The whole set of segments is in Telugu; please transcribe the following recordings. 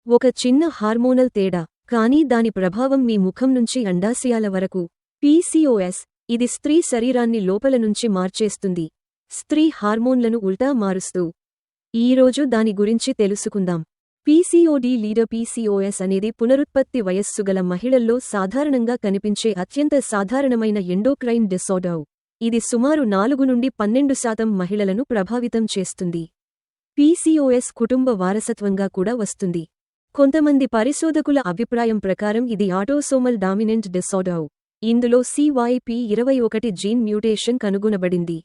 ఒక చిన్న హార్మోనల్ తేడా, కానీ దాని ప్రభావం మీ ముఖం నుంచి అండాశయాల వరకు. పీసీఓఎస్, ఇది స్త్రీ శరీరాన్ని లోపల నుంచి మార్చేస్తుంది, స్త్రీ హార్మోన్లను ఉల్టా మారుస్తూ. ఈరోజు దాని గురించి తెలుసుకుందాం. పీసీఓడీ లీడర్ పీసీఓఎస్ అనేది పునరుత్పత్తి వయస్సుగల మహిళల్లో సాధారణంగా కనిపించే అత్యంత సాధారణమైన ఎండోక్రైన్ డిసార్డర్. ఇది సుమారు 4 నుండి 12% మహిళలను ప్రభావితం చేస్తుంది. పీసీఓఎస్ కుటుంబ వారసత్వంగా కూడా వస్తుంది. కొంతమంది పరిశోధకుల అభిప్రాయం ప్రకారం ఇది ఆటోసోమల్ డామినెంట్ డిసార్డర్. ఇందులో CYP21 జీన్ మ్యూటేషన్ కనుగొనబడింది.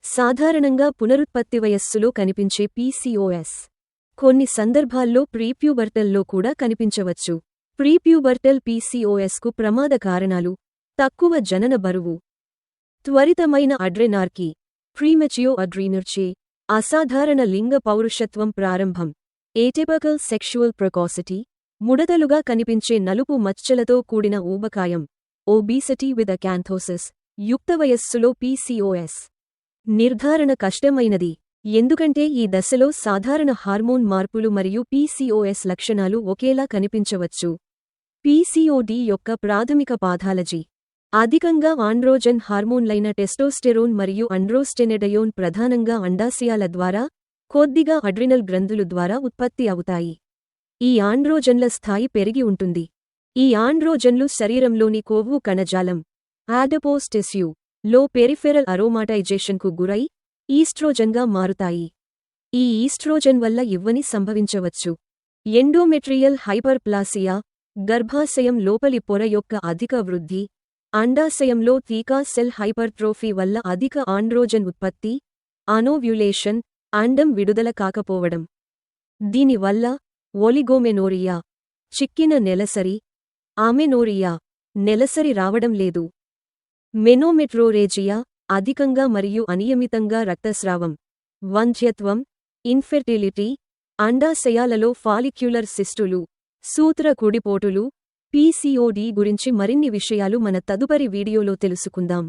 సాధారణంగా పునరుత్పత్తి వయస్సులో కనిపించే పీసీఓఎస్ కొన్ని సందర్భాల్లో ప్రీప్యూబర్టల్లో కూడా కనిపించవచ్చు. ప్రీప్యూబర్టల్ పీసీఓఎస్కు ప్రమాద కారణాలు: తక్కువ జనన బరువు, త్వరితమైన అడ్రెనార్కీ, ప్రీమెచ్యూర్ అడ్రీనర్చే, అసాధారణ లింగ పౌరుషత్వం ప్రారంభం, ఏటిపికల్ సెక్షువల్ ప్రెకాసిటీ, ముడతలుగా కనిపించే నలుపు మచ్చలతో కూడిన ఊబకాయం, ఒబీసిటీ విత్ అకాంథోసిస్. యుక్త వయస్సులో పీసీఓఎస్ నిర్ధారణ కష్టమైనది, ఎందుకంటే ఈ దశలో సాధారణ హార్మోన్ మార్పులు మరియు పీసీఓఎస్ లక్షణాలు ఒకేలా కనిపించవచ్చు. పీసీఓడీ యొక్క ప్రాథమిక పాథాలజీ: అధికంగా ఆండ్రోజెన్ హార్మోన్లైన టెస్టోస్టెరోన్ మరియు అండ్రోస్టెనెడయోన్ ప్రధానంగా అండాశయాల ద్వారా, కొద్దిగా అడ్రినల్ గ్రంథులు ద్వారా ఉత్పత్తి అవుతాయి. ఈ ఆండ్రోజన్ల స్థాయి పెరిగి ఉంటుంది. ఈ ఆండ్రోజన్లు శరీరంలోని కొవ్వు కణజాలం ఆడపోస్ టిష్యూ లో పెరిఫెరల్ అరోమాటైజేషన్కు గురై ఈస్ట్రోజన్గా మారుతాయి. ఈ ఈస్ట్రోజన్ వల్ల ఇవ్వని సంభవించవచ్చు: ఎండోమెట్రియల్ హైపర్ప్లాసియా, గర్భాశయం లోపలి పొర యొక్క అధిక వృద్ధి, అండాశయంలో తీకా సెల్ హైపర్ట్రోఫీ వల్ల అధిక ఆండ్రోజన్ ఉత్పత్తి, అనోవ్యులేషన్, అండం విడుదల కాకపోవడం. దీనివల్ల ఒలిగోమెనోరియా, చిక్కిన నెలసరి, ఆమెనోరియా, నెలసరి రావడం లేదు, మెనోమెట్రోరేజియా, అధికంగా మరియు అనియమితంగా రక్తస్రావం, వంధ్యత్వం, ఇన్ఫెర్టిలిటీ, అండాశయాలలో ఫాలిక్యులర్ సిస్టులు, సూత్ర కుడిపోటులు. పీసీఓడీ గురించి మరిన్ని విషయాలు మన తదుపరి వీడియోలో తెలుసుకుందాం.